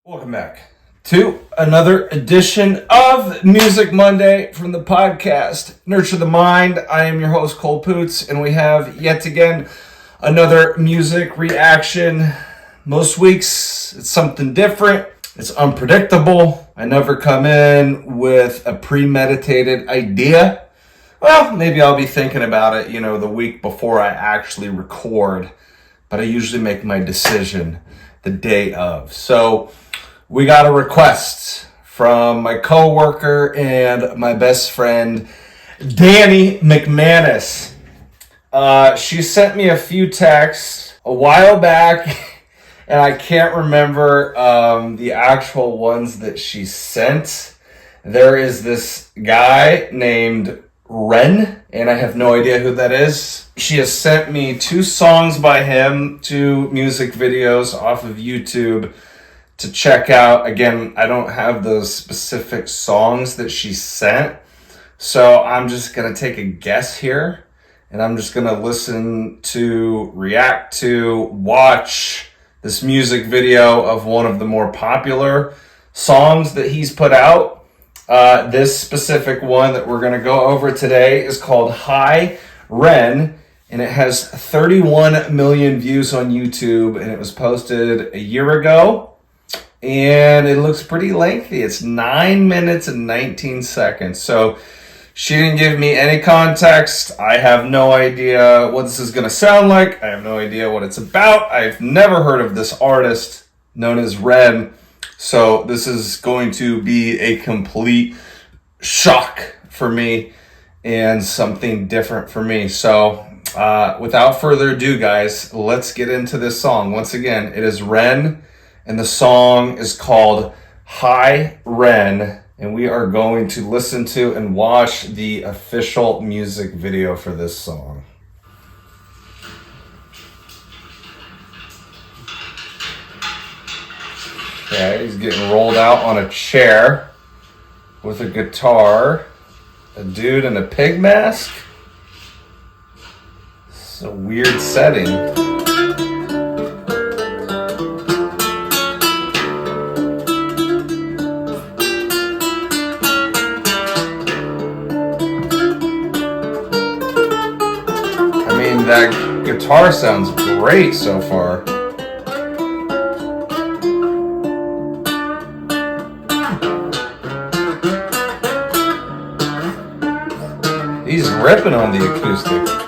Welcome back to another edition of Music Monday from the podcast Nurture the Mind. I am your host, Cole Poots, and we have yet again another music reaction. Most weeks it's something different. It's unpredictable. I never come in with a premeditated idea. Well, maybe I'll be thinking about it, the week before I actually record, but I usually make my decision the day of. So we got a request from my coworker and my best friend, Danny McManus. She sent me a few texts a while back, and I can't remember the actual ones that she sent. There is this guy named Ren, and I have no idea who that is. She has sent me 2 songs by him, 2 music videos off of YouTube to check out. Again, I don't have those specific songs that she sent, so I'm just going to take a guess here, and I'm just going to listen to, react to, watch this music video of one of the more popular songs that he's put out. This specific one that we're going to go over today is called Hi Ren, and it has 31 million views on YouTube, and it was posted a year ago. And it looks pretty lengthy. It's 9 minutes and 19 seconds. So she didn't give me any context. I have no idea what this is going to sound like. I have no idea what it's about. I've never heard of this artist known as Ren. So this is going to be a complete shock for me and something different for me. So without further ado, guys, let's get into this song. Once again, it is Ren, and the song is called Hi Ren, and we are going to listen to and watch the official music video for this song. Okay, he's getting rolled out on a chair with a guitar, a dude in a pig mask. It's a weird setting. That guitar sounds great so far. He's ripping on the acoustic.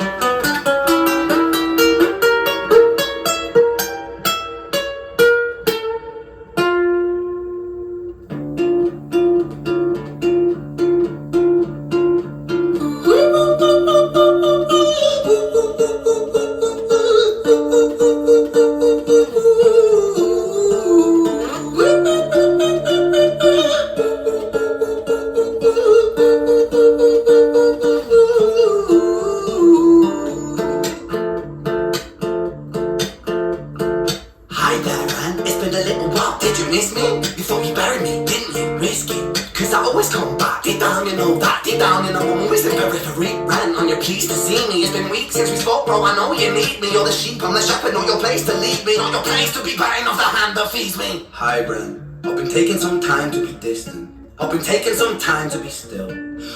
Pleased to see me. It's been weeks since we spoke, bro. I know you need me. You're the sheep, I'm the shepherd. Know your place to lead me. Not your place to be biting off the hand that feeds me. Hi, Ren. I've been taking some time to be distant. I've been taking some time to be still.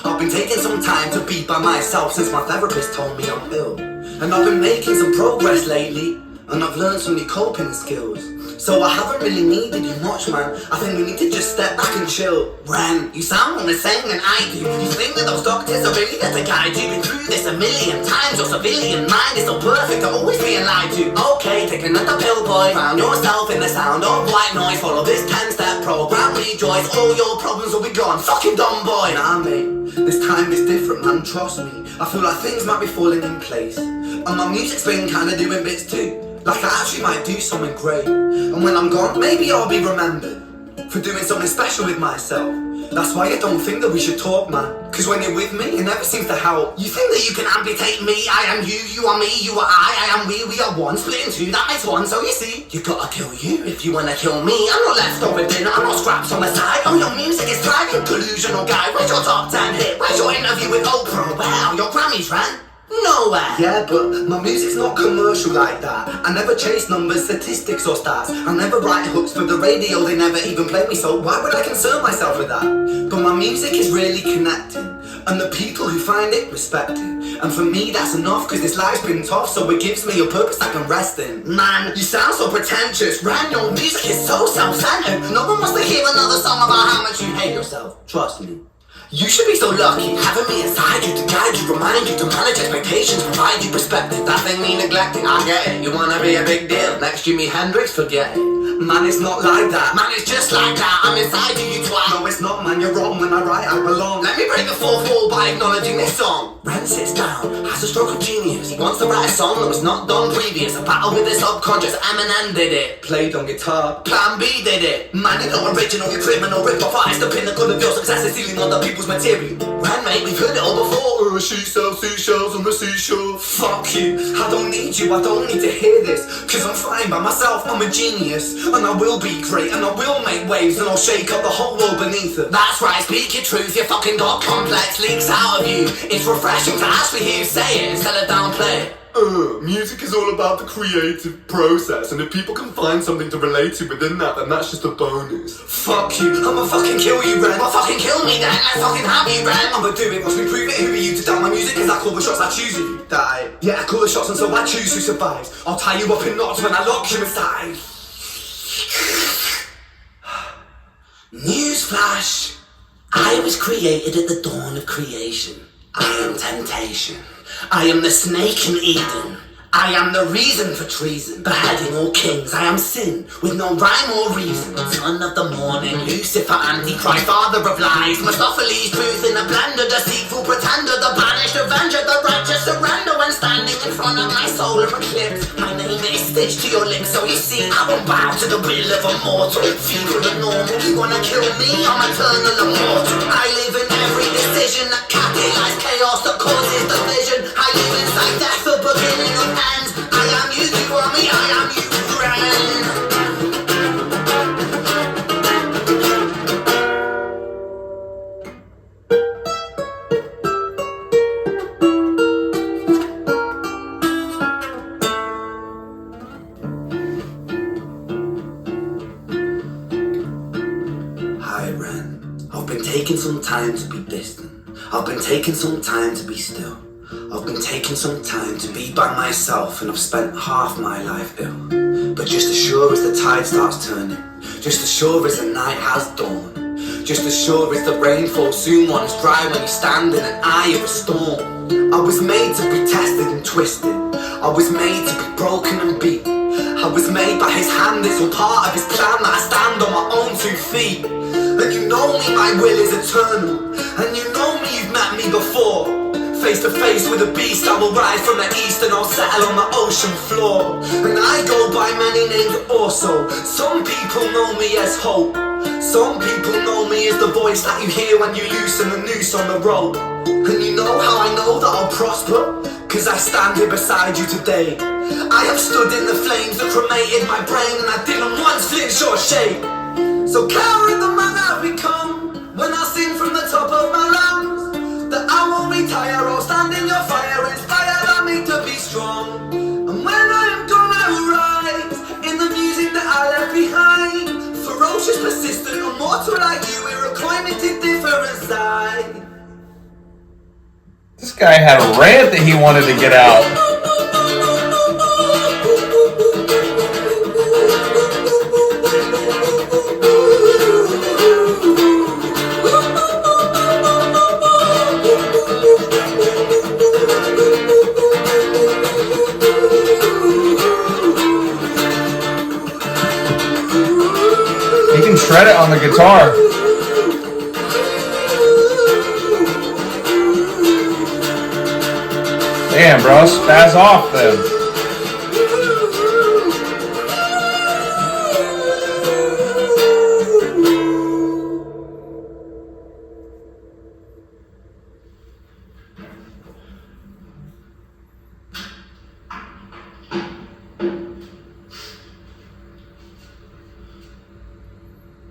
I've been taking some time to be by myself since my therapist told me I'm ill. And I've been making some progress lately, and I've learned some new coping skills. So I haven't really needed you much, man. I think we need to just step back and chill. Ren, you sound the same than I do. You think that those doctors are really there to guide you? Been through this a million times. Your civilian mind is so perfect, they're always being lied to. Okay, take another pill, boy. Found yourself in the sound of white noise. Follow this 10-step program, rejoice. All your problems will be gone. Fucking dumb boy. Nah, mate, this time is different, man. Trust me. I feel like things might be falling in place, and my music's been kinda doing bits too. Like I actually might do something great, and when I'm gone, maybe I'll be remembered for doing something special with myself. That's why I don't think that we should talk, man. Cause when you're with me, it never seems to help. You think that you can amputate me? I am you, you are me, you are I am we are one. Split in two, that makes one. So you see, you gotta kill you if you wanna kill me. I'm not leftover dinner, I'm not scraps on the side. Oh, your music is thriving, delusional guy. Where's your top 10 hit? Where's your interview with Oprah? Wow, your Grammys, Ren. No way! Yeah, but my music's not commercial like that. I never chase numbers, statistics or stats. I never write hooks for the radio, they never even play me, so why would I concern myself with that? But my music is really connecting, and the people who find it respect it. And for me that's enough, cause this life's been tough, so it gives me a purpose I can rest in. Man, you sound so pretentious. Ren, your music is so self-centered. No one wants to hear another song about how much you hate yourself. Trust me. You should be so lucky, having me inside you to guide you, remind you to manage expectations, provide you perspective. That thing me neglecting, I get it. You wanna be a big deal, next Jimi Hendrix, forget it. Man, it's not like that. Man, it's just like that. I'm inside you, you twat. No, it's not, man, you're wrong. When I write, I belong. Let me break the fourth wall by acknowledging this song. Ren sits down, has a stroke of genius. He wants to write a song that was not done previous. A battle with his subconscious, Eminem did it. Played on guitar, Plan B did it. Man, you're not original, you're criminal. Rip-off artist, the pinnacle of your success is stealing other people's material. Ren, mate, we've heard it all before. She sells seashells on the seashore. Fuck you, I don't need you, I don't need to hear this. Cause I'm fine by myself, I'm a genius. And I will be great, and I will make waves, and I'll shake up the whole world beneath them. That's right, speak your truth, your fucking got complex leaks out of you. It's refreshing to actually hear you say it instead of downplay it. Music is all about the creative process, and if people can find something to relate to within that, then that's just a bonus. Fuck you, I'ma fucking kill you, Ren. Well, fucking kill me then, let's fucking have you, Ren. I'ma do it, watch me prove it. Who are you to doubt my music? Cause I call the shots, I choose if you die. Yeah, I call the shots, and so I choose who survives. I'll tie you up in knots when I lock you inside. Newsflash! I was created at the dawn of creation. I am temptation. I am the snake in Eden. I am the reason for treason, beheading all kings. I am sin, with no rhyme or reason. Son of the morning, Lucifer, Antichrist, father of lies. Mephistopheles, truth in a blender, deceitful pretender, the banished avenger, the righteous surrender. When standing in front of my solar eclipse, my name is stitched to your lips. So you see, I won't bow to the will of a mortal. Feeble and normal, you wanna kill me? I'm eternal immortal. I live in every decision that catalyzes chaos, that causes division. I live inside death, the beginning of end. I am you, you are me, I am you, friend. Hi Ren, I've been taking some time to be distant. I've been taking some time to be still. I've been taking some time to be by myself, and I've spent half my life ill. But just as sure as the tide starts turning, just as sure as the night has dawned, just as sure as the rain falls soon once dry when you stand in an eye of a storm. I was made to be tested and twisted. I was made to be broken and beat. I was made by his hand, it's all part of his plan that I stand on my own 2 feet. And you know me, my will is eternal. And you know me, you've met me before. Face to face with a beast, I will rise from the east and I'll settle on the ocean floor. And I go by many names also. Some people know me as hope. Some people know me as the voice that you hear when you loosen the noose on the rope. And you know how I know that I'll prosper? Cause I stand here beside you today. I have stood in the flames that cremated my brain, and I didn't once flinch or shake. So carry the man I've become when I sing from the top of my lungs, that I won't retire or stand in your fire, inspired by me to be strong. And when I am gone I will rise in the music that I left behind. Ferocious, persistent, immortal like you, we're a climate different side. This guy had a rant that he wanted to get out. He can shred it on the guitar. Damn, bro, spaz off then.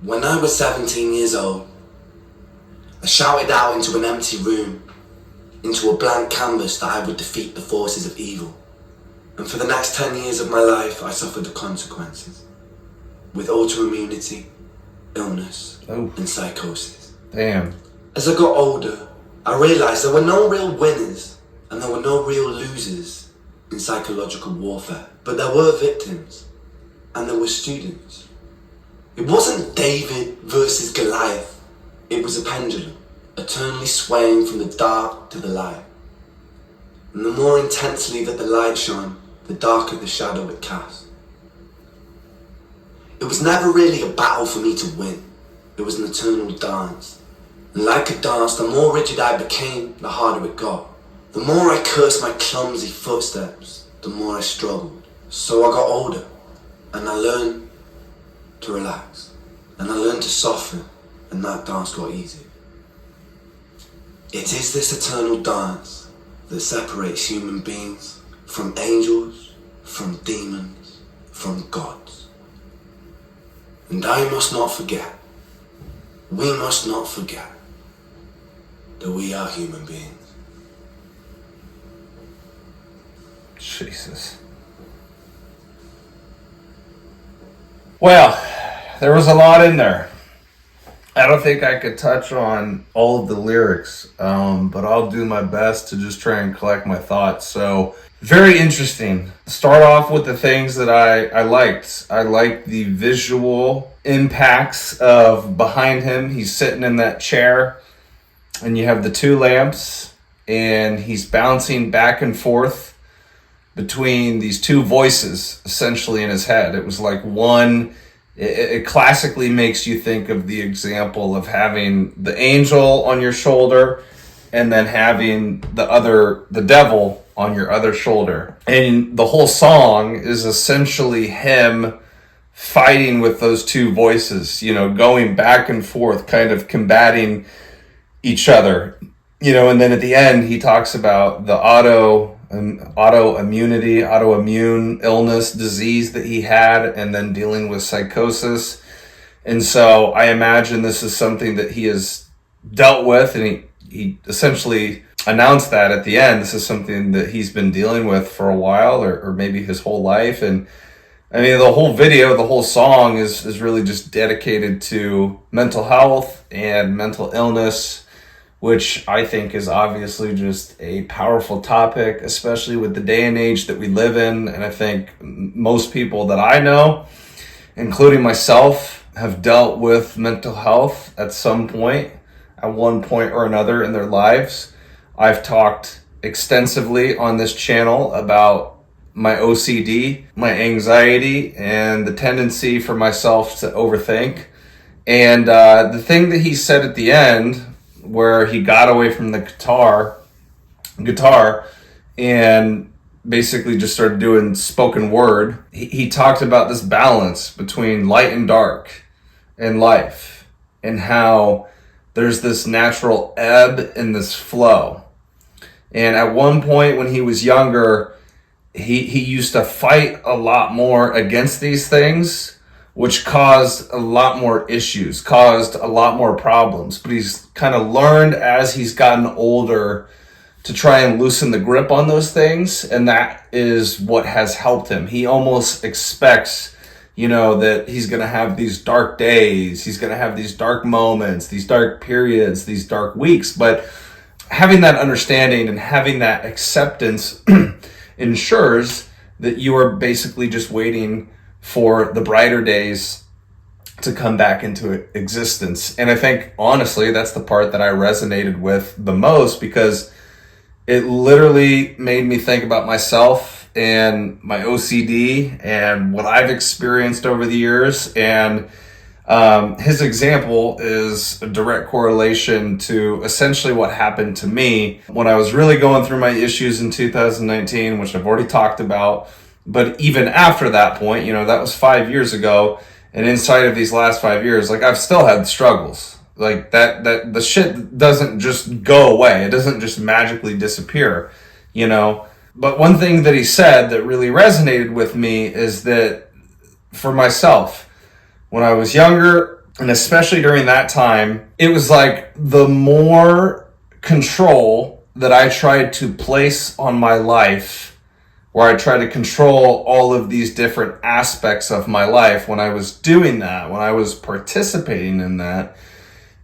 When I was 17 years old, I shouted out into an empty room. into a blank canvas that I would defeat the forces of evil. And for the next 10 years of my life, I suffered the consequences. With autoimmunity, illness, and psychosis. Damn. As I got older, I realized there were no real winners and there were no real losers in psychological warfare. But there were victims and there were students. It wasn't David versus Goliath. It was a pendulum, eternally swaying from the dark to the light. And the more intensely that the light shone, the darker the shadow it cast. It was never really a battle for me to win. It was an eternal dance. And like a dance, the more rigid I became, the harder it got. The more I cursed my clumsy footsteps, the more I struggled. So I got older, and I learned to relax. And I learned to soften, and that dance got easier. It is this eternal dance that separates human beings from angels, from demons, from gods. And I must not forget, we must not forget, that we are human beings. Jesus. Well, there was a lot in there. I don't think I could touch on all of the lyrics, but I'll do my best to just try and collect my thoughts. So, very interesting. Start off with the things that I liked. I liked the visual impacts of behind him. He's sitting in that chair, and you have the two lamps, and he's bouncing back and forth between these two voices, essentially, in his head. It was like one... It classically makes you think of the example of having the angel on your shoulder and then having the devil on your other shoulder. And the whole song is essentially him fighting with those two voices, going back and forth, kind of combating each other. And then at the end, he talks about the autoimmune illness, disease that he had, and then dealing with psychosis. And so I imagine this is something that he has dealt with, and he essentially announced that at the end. This is something that he's been dealing with for a while, or maybe his whole life. And I mean, the whole video, the whole song is really just dedicated to mental health and mental illness, which I think is obviously just a powerful topic, especially with the day and age that we live in. And I think most people that I know, including myself, have dealt with mental health at some point, at one point or another in their lives. I've talked extensively on this channel about my OCD, my anxiety, and the tendency for myself to overthink. And the thing that he said at the end, where he got away from the guitar and basically just started doing spoken word. He talked about this balance between light and dark in life, and how there's this natural ebb and this flow. And at one point when he was younger, he used to fight a lot more against these things, which caused a lot more issues, caused a lot more problems. But he's kind of learned as he's gotten older to try and loosen the grip on those things. And that is what has helped him. He almost expects, that he's going to have these dark days. He's going to have these dark moments, these dark periods, these dark weeks. But having that understanding and having that acceptance ensures that you are basically just waiting for the brighter days to come back into existence. And I think, honestly, that's the part that I resonated with the most, because it literally made me think about myself and my OCD and what I've experienced over the years. And his example is a direct correlation to essentially what happened to me when I was really going through my issues in 2019, which I've already talked about. But even after that point, that was 5 years ago. And inside of these last 5 years, I've still had struggles. That the shit doesn't just go away. It doesn't just magically disappear, But one thing that he said that really resonated with me is that for myself, when I was younger, and especially during that time, it was like the more control that I tried to place on my life, where I tried to control all of these different aspects of my life, when I was doing that, when I was participating in that,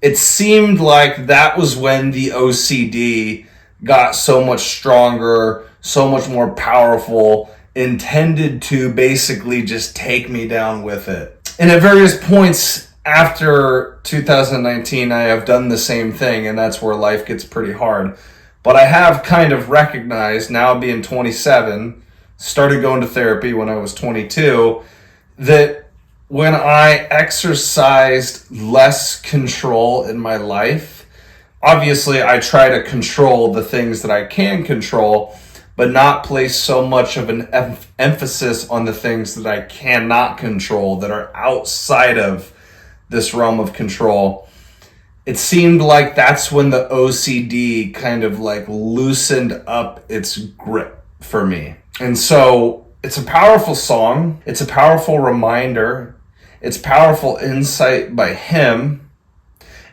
it seemed like that was when the OCD got so much stronger, so much more powerful, intended to basically just take me down with it. And at various points after 2019, I have done the same thing, and that's where life gets pretty hard. But I have kind of recognized, now being 27, started going to therapy when I was 22, that when I exercised less control in my life, obviously I try to control the things that I can control, but not place so much of an emphasis on the things that I cannot control, that are outside of this realm of control. It seemed like that's when the OCD kind of like loosened up its grip for me. And so it's a powerful song. It's a powerful reminder. It's powerful insight by him.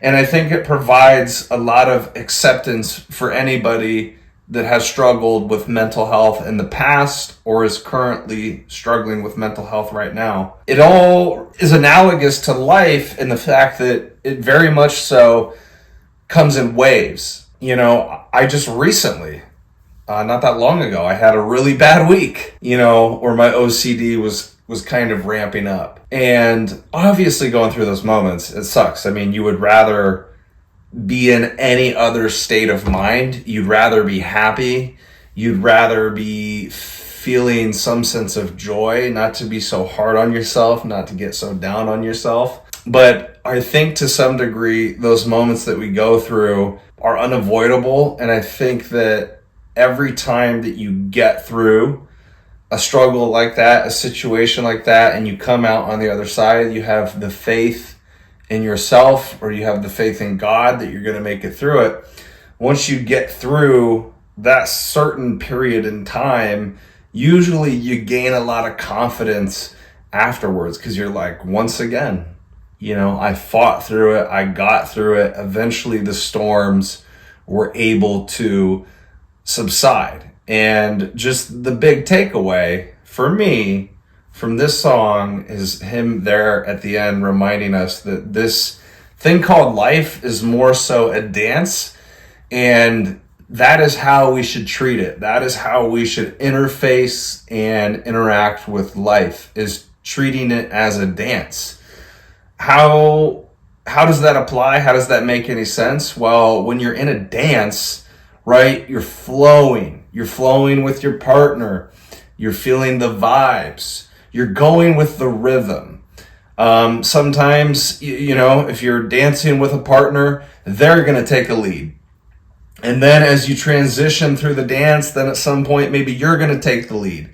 And I think it provides a lot of acceptance for anybody that has struggled with mental health in the past or is currently struggling with mental health right now. It all is analogous to life in the fact that it very much so comes in waves. You know, I just recently, not that long ago, I had a really bad week, you know, where my OCD was kind of ramping up. And obviously going through those moments, it sucks. I mean, you would rather be in any other state of mind. You'd rather be happy. You'd rather be feeling some sense of joy, not to be so hard on yourself, not to get so down on yourself. But I think to some degree, those moments that we go through are unavoidable. And I think that every time that you get through a struggle like that, a situation like that, and you come out on the other side, you have the faith in yourself, or you have the faith in God that you're going to make it through it. Once you get through that certain period in time, usually you gain a lot of confidence afterwards, because you're like, once again, you know, I fought through it, I got through it. Eventually the storms were able to subside. And just the big takeaway for me from this song is him there at the end reminding us that this thing called life is more so a dance, and that is how we should treat it. That is how we should interface and interact with life, is treating it as a dance. How does that apply? How does that make any sense? Well, when you're in a dance, right, you're flowing. You're flowing with your partner. You're feeling the vibes. You're going with the rhythm. Sometimes, you know, if you're dancing with a partner, they're going to take a lead. And then as you transition through the dance, then at some point, maybe you're going to take the lead.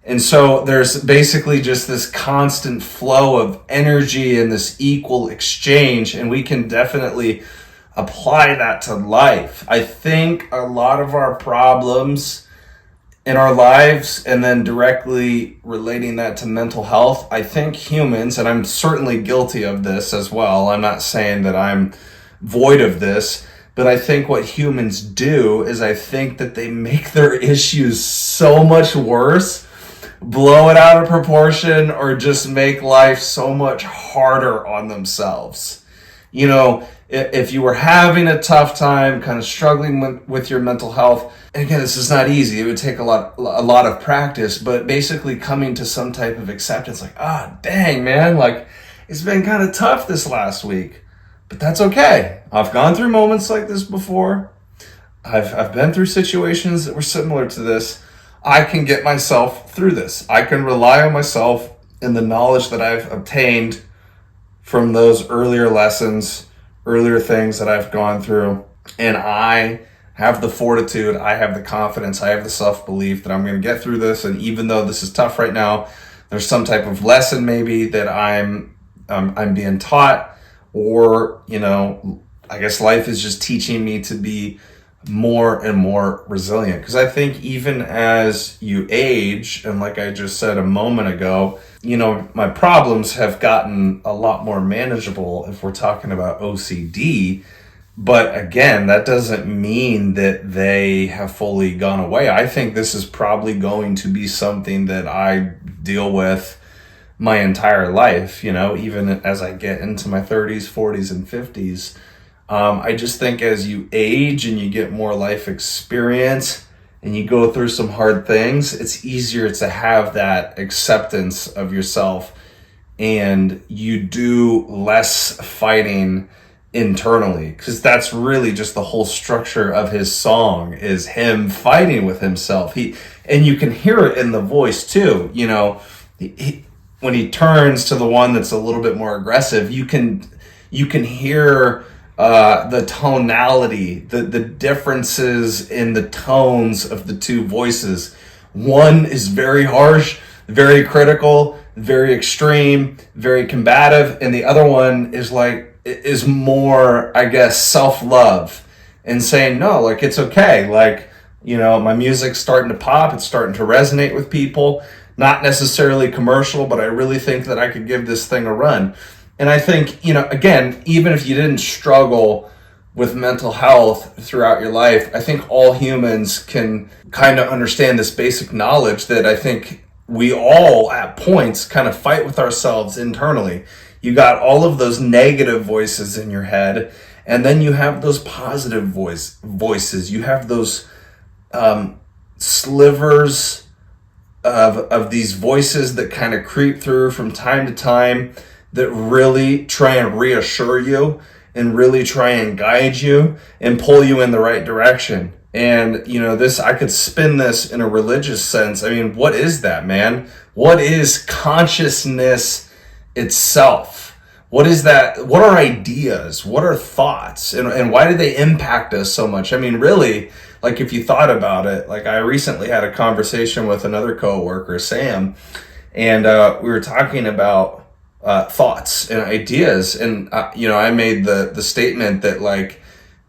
And so there's basically just this constant flow of energy and this equal exchange. And we can definitely apply that to life. I think a lot of our problems in our lives, and then directly relating that to mental health, I think humans, and I'm certainly guilty of this as well, I'm not saying that I'm void of this, but I think what humans do is I think that they make their issues so much worse, blow it out of proportion, or just make life so much harder on themselves. You know, if you were having a tough time, kind of struggling with your mental health, and again, this is not easy. It would take a lot of practice, but basically coming to some type of acceptance, like, dang, man, like, it's been kind of tough this last week, but that's okay. I've gone through moments like this before. I've been through situations that were similar to this. I can get myself through this. I can rely on myself and the knowledge that I've obtained from those earlier lessons, earlier things that I've gone through. And I have the fortitude, I have the confidence, I have the self-belief that I'm going to get through this. And even though this is tough right now, there's some type of lesson maybe that I'm being taught, or, you know, I guess life is just teaching me to be more and more resilient. Because I think even as you age, and like I just said a moment ago, you know, my problems have gotten a lot more manageable if we're talking about OCD. But again, that doesn't mean that they have fully gone away. I think this is probably going to be something that I deal with my entire life, even as I get into my 30s, 40s, and 50s. I just think as you age and you get more life experience and you go through some hard things, it's easier to have that acceptance of yourself, and you do less fighting internally, because that's really just the whole structure of his song, is him fighting with himself. And you can hear it in the voice too. When he turns to the one that's a little bit more aggressive, you can hear the tonality, the differences in the tones of the two voices. One is very harsh, very critical, very extreme, very combative, and the other one is more, I guess, self-love and saying, no, like, it's okay. Like, my music's starting to pop. It's starting to resonate with people. Not necessarily commercial, but I really think that I could give this thing a run. And I think, again, even if you didn't struggle with mental health throughout your life, I think all humans can kind of understand this basic knowledge that I think we all at points kind of fight with ourselves internally. You got all of those negative voices in your head, and then you have those positive voices. You have those slivers of these voices that kind of creep through from time to time that really try and reassure you and really try and guide you and pull you in the right direction. And, I could spin this in a religious sense. I mean, what is that, man? What is consciousness itself? What is that? What are ideas? What are thoughts? And why do they impact us so much? I mean, really, like, if you thought about it, like, I recently had a conversation with another coworker, Sam, and we were talking about thoughts and ideas. And, I made the statement that, like,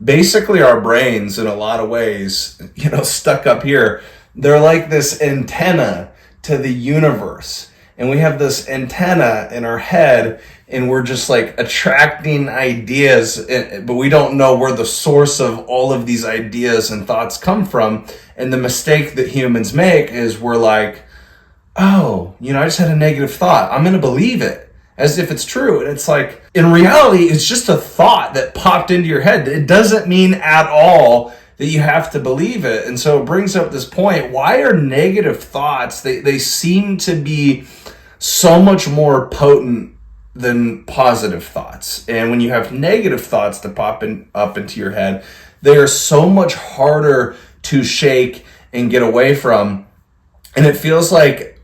basically our brains, in a lot of ways, stuck up here, they're like this antenna to the universe. And we have this antenna in our head, and we're just like attracting ideas, but we don't know where the source of all of these ideas and thoughts come from. And the mistake that humans make is we're like, oh, I just had a negative thought. I'm going to believe it as if it's true. And it's like, in reality, it's just a thought that popped into your head. It doesn't mean at all that you have to believe it. And so it brings up this point. Why are negative thoughts, they seem to be so much more potent than positive thoughts. And when you have negative thoughts that pop up into your head, they are so much harder to shake and get away from. And it feels like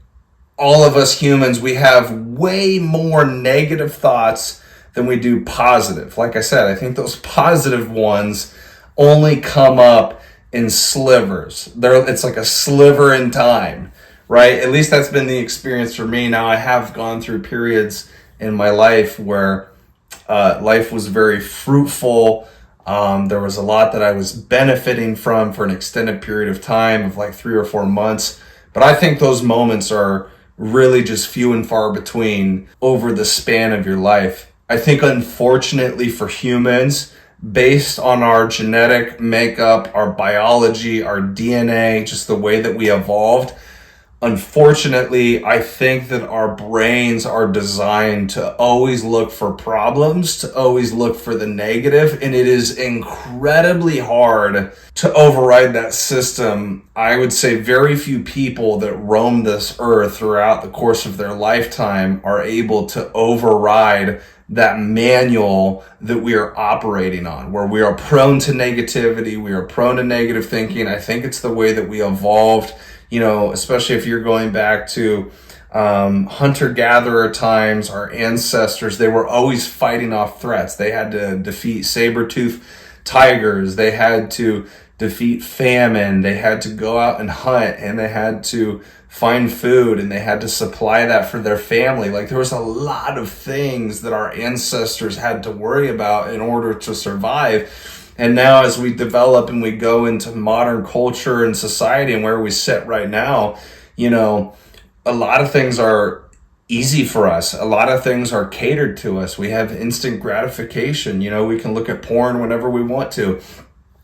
all of us humans, we have way more negative thoughts than we do positive. Like I said, I think those positive ones only come up in slivers. It's like a sliver in time, right? At least that's been the experience for me. Now, I have gone through periods in my life where life was very fruitful. There was a lot that I was benefiting from for an extended period of time of like 3 or 4 months. But I think those moments are really just few and far between over the span of your life. I think, unfortunately for humans, based on our genetic makeup, our biology, our DNA, just the way that we evolved, unfortunately, I think that our brains are designed to always look for problems, to always look for the negative, and it is incredibly hard to override that system. I would say very few people that roam this earth throughout the course of their lifetime are able to override that manual that we are operating on, where we are prone to negativity, we are prone to negative thinking. I think it's the way that we evolved. Especially if you're going back to hunter-gatherer times, our ancestors, they were always fighting off threats. They had to defeat saber-toothed tigers. They had to defeat famine. They had to go out and hunt, and they had to find food, and they had to supply that for their family. Like, there was a lot of things that our ancestors had to worry about in order to survive. And now, as we develop and we go into modern culture and society and where we sit right now, a lot of things are easy for us. A lot of things are catered to us. We have instant gratification. We can look at porn whenever we want to.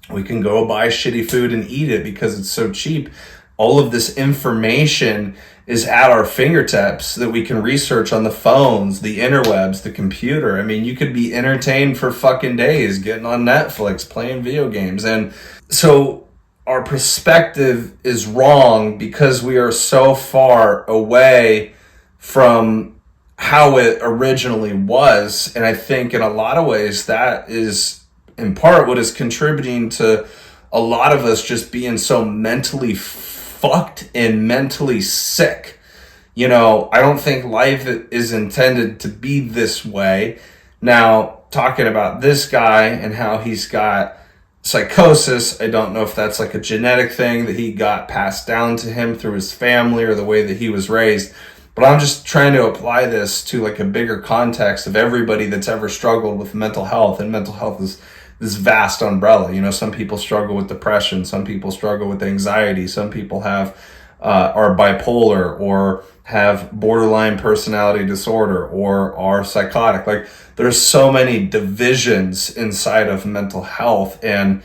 We can go buy shitty food and eat it because it's so cheap. All of this information is at our fingertips that we can research on the phones, the interwebs, the computer. I mean, you could be entertained for fucking days getting on Netflix, playing video games. And so our perspective is wrong because we are so far away from how it originally was. And I think in a lot of ways that is in part what is contributing to a lot of us just being so mentally fucked and mentally sick. I don't think life is intended to be this way. Now, talking about this guy and how he's got psychosis, I don't know if that's like a genetic thing that he got passed down to him through his family or the way that he was raised. But I'm just trying to apply this to like a bigger context of everybody that's ever struggled with mental health. And mental health is this vast umbrella. Some people struggle with depression. Some people struggle with anxiety. Some people are bipolar or have borderline personality disorder or are psychotic. Like, there's so many divisions inside of mental health. And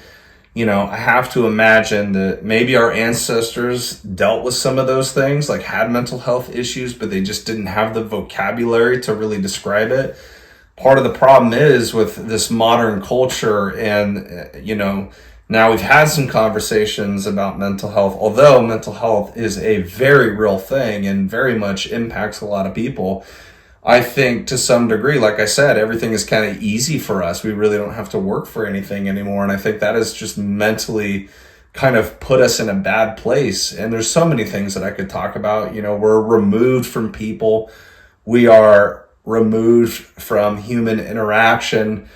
I have to imagine that maybe our ancestors dealt with some of those things, like had mental health issues, but they just didn't have the vocabulary to really describe it. Part of the problem is with this modern culture, and, now we've had some conversations about mental health, although mental health is a very real thing and very much impacts a lot of people. I think to some degree, like I said, everything is kind of easy for us. We really don't have to work for anything anymore. And I think that has just mentally kind of put us in a bad place. And there's so many things that I could talk about. We're removed from people. We are removed from human interaction.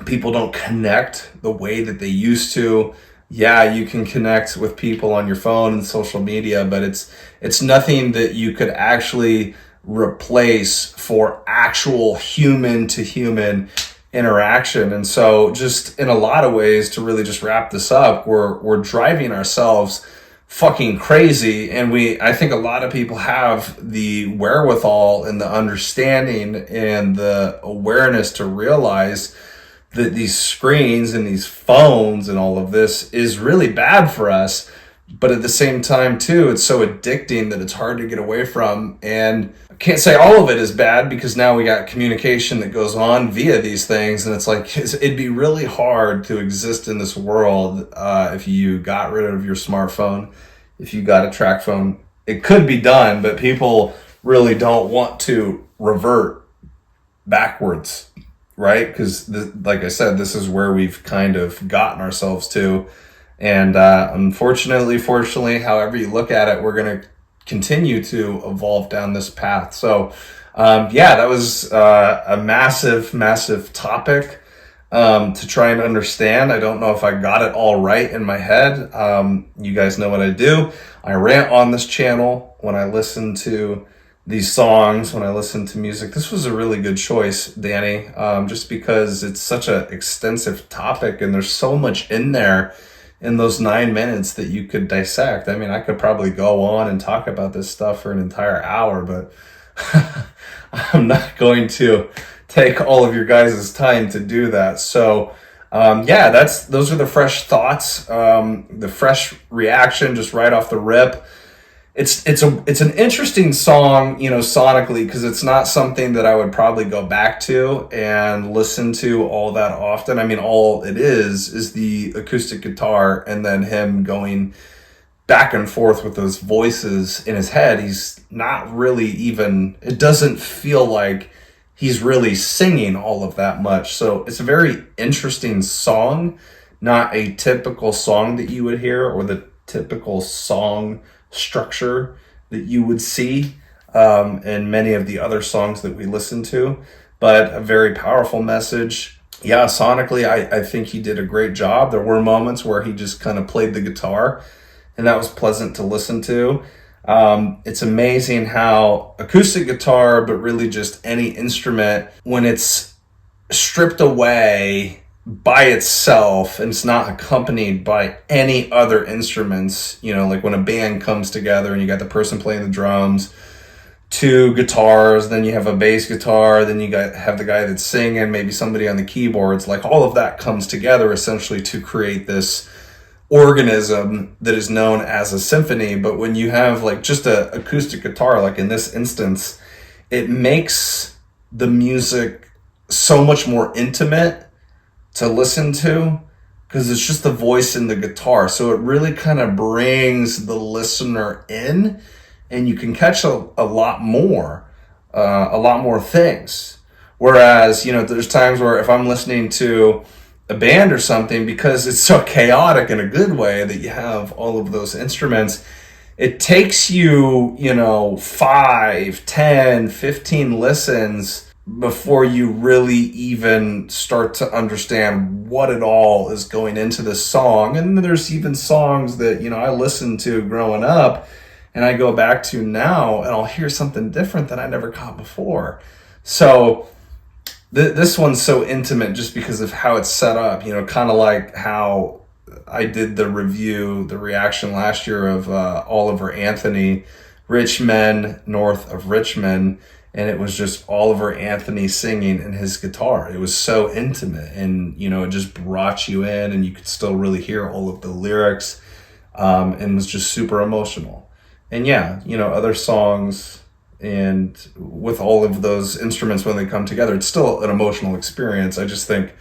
People don't connect the way that they used to. Yeah, you can connect with people on your phone and social media, but it's nothing that you could actually replace for actual human to human interaction. And so just in a lot of ways, to really just wrap this up, we're driving ourselves fucking crazy. And I think a lot of people have the wherewithal and the understanding and the awareness to realize that these screens and these phones and all of this is really bad for us. But at the same time, too, it's so addicting that it's hard to get away from. And I can't say all of it is bad because now we got communication that goes on via these things. And it's like, it'd be really hard to exist in this world if you got rid of your smartphone, if you got a track phone. It could be done, but people really don't want to revert backwards, right? Because, like I said, this is where we've kind of gotten ourselves to. And unfortunately, fortunately, however you look at it, we're going to continue to evolve down this path. So, that was a massive, massive topic to try and understand. I don't know if I got it all right in my head. You guys know what I do. I rant on this channel when I listen to these songs, when I listen to music. This was a really good choice, Danny, just because it's such an extensive topic and there's so much in there in those 9 minutes that you could dissect. I mean, I could probably go on and talk about this stuff for an entire hour, but I'm not going to take all of your guys' time to do that. So, those are the fresh thoughts, the fresh reaction, just right off the rip. It's an interesting song, sonically, because it's not something that I would probably go back to and listen to all that often. I mean, all it is the acoustic guitar and then him going back and forth with those voices in his head. He's not really it doesn't feel like he's really singing all of that much. So it's a very interesting song, not a typical song that you would hear or the typical song structure that you would see in many of the other songs that we listen to, but a very powerful message. Yeah, sonically, I think he did a great job. There were moments where he just kind of played the guitar, and that was pleasant to listen to. It's amazing how acoustic guitar, but really just any instrument, when it's stripped away by itself and it's not accompanied by any other instruments, like when a band comes together and you got the person playing the drums, 2 guitars, then you have a bass guitar, then have the guy that's singing, maybe somebody on the keyboards. Like all of that comes together essentially to create this organism that is known as a symphony. But when you have like just a acoustic guitar, like in this instance, it makes the music so much more intimate to listen to because it's just the voice and the guitar. So it really kind of brings the listener in, and you can catch a lot more things. Whereas, there's times where if I'm listening to a band or something, because it's so chaotic in a good way that you have all of those instruments, it takes you, 5, 10, 15 listens before you really even start to understand what it all is going into this song. And there's even songs that, I listened to growing up and I go back to now and I'll hear something different that I never caught before. So this one's so intimate just because of how it's set up, kind of like how I did the reaction last year of Oliver Anthony, Rich Men North of Richmond, and it was just Oliver Anthony singing and his guitar. It was so intimate, and it just brought you in, and you could still really hear all of the lyrics, and was just super emotional. And yeah, other songs, and with all of those instruments when they come together, it's still an emotional experience. I just think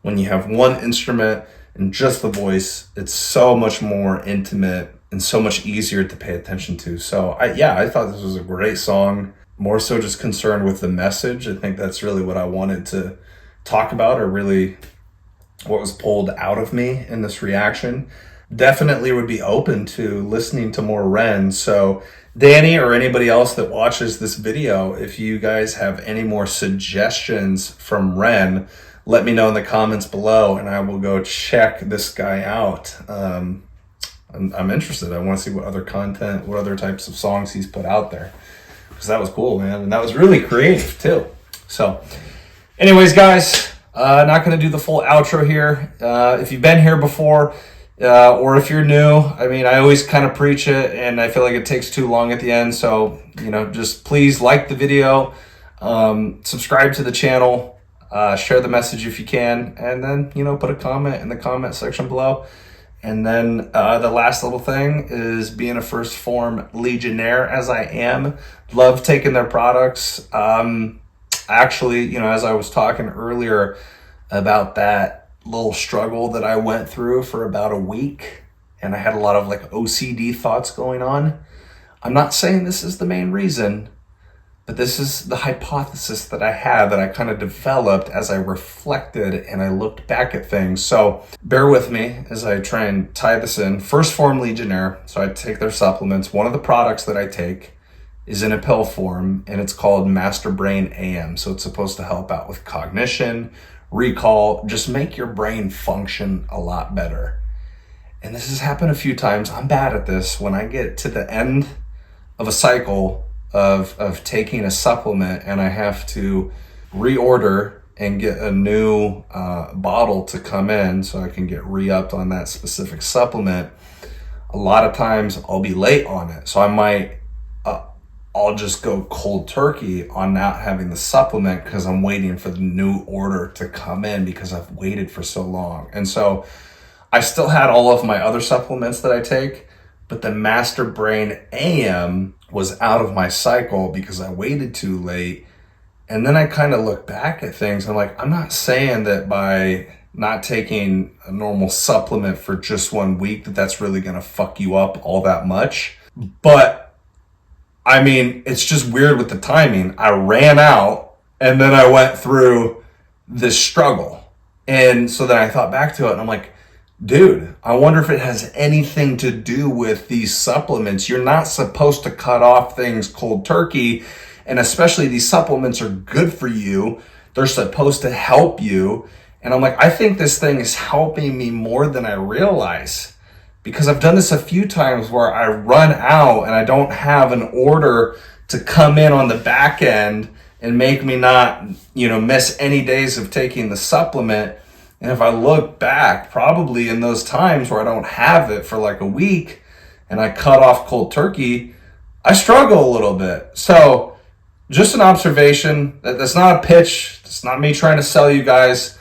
when you have one instrument and just the voice, it's so much more intimate and so much easier to pay attention to. So I thought this was a great song, more so just concerned with the message. I think that's really what I wanted to talk about, or really what was pulled out of me in this reaction. Definitely would be open to listening to more Ren. So Danny or anybody else that watches this video, if you guys have any more suggestions from Ren, let me know in the comments below and I will go check this guy out. I'm interested. I want to see what other content, what other types of songs he's put out there, because that was cool, man. And that was really creative too. So anyways, guys, not going to do the full outro here. If you've been here before, or if you're new, I always kind of preach it and I feel like it takes too long at the end. So, just please like the video, subscribe to the channel, share the message if you can, and then, put a comment in the comment section below. And then the last little thing is, being a first form Legionnaire as I am, love taking their products. Actually, as I was talking earlier about that little struggle that I went through for about a week, and I had a lot of OCD thoughts going on. I'm not saying this is the main reason, but this is the hypothesis that I had, that I kind of developed as I reflected and I looked back at things. So bear with me as I try and tie this in. First form Legionnaire, so I take their supplements. One of the products that I take is in a pill form, and it's called MasterBrain AM. So it's supposed to help out with cognition, recall, just make your brain function a lot better. And this has happened a few times. I'm bad at this. When I get to the end of a cycle of taking a supplement and I have to reorder and get a new bottle to come in so I can get re-upped on that specific supplement, a lot of times I'll be late on it. So I'll just go cold turkey on not having the supplement because I'm waiting for the new order to come in because I've waited for so long. And so I still had all of my other supplements that I take, but the MasterBrain AM was out of my cycle because I waited too late. And then I kind of look back at things. I'm like, I'm not saying that by not taking a normal supplement for just 1 week that's really going to fuck you up all that much. But it's just weird with the timing. I ran out and then I went through this struggle. And so then I thought back to it and I'm like, dude, I wonder if it has anything to do with these supplements. You're not supposed to cut off things cold turkey. And especially these supplements are good for you. They're supposed to help you. And I'm like, I think this thing is helping me more than I realize. Because I've done this a few times where I run out and I don't have an order to come in on the back end and make me not, miss any days of taking the supplement. And if I look back, probably in those times where I don't have it for a week and I cut off cold turkey, I struggle a little bit. So just an observation. That's not a pitch. It's not me trying to sell you guys.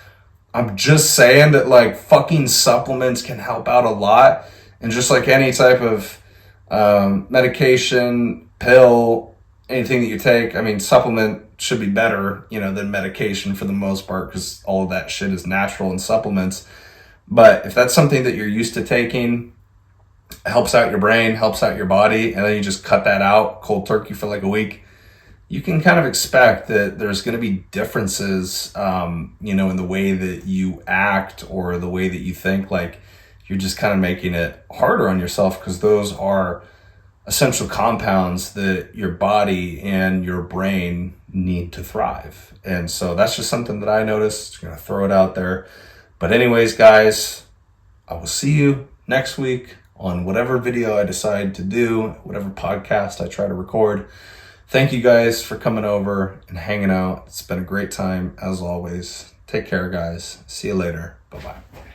I'm just saying that like fucking supplements can help out a lot. And just like any type of medication, pill, anything that you take, I mean, supplement should be better, than medication for the most part, because all of that shit is natural in supplements. But if that's something that you're used to taking, helps out your brain, helps out your body, and then you just cut that out cold turkey for like a week, you can kind of expect that there's going to be differences, in the way that you act or the way that you think. Like, you're just kind of making it harder on yourself, because those are essential compounds that your body and your brain need to thrive. And so that's just something that I noticed. I'm going to throw it out there. But anyways, guys, I will see you next week on whatever video I decide to do, whatever podcast I try to record. Thank you guys for coming over and hanging out. It's been a great time as always. Take care, guys. See you later. Bye-bye.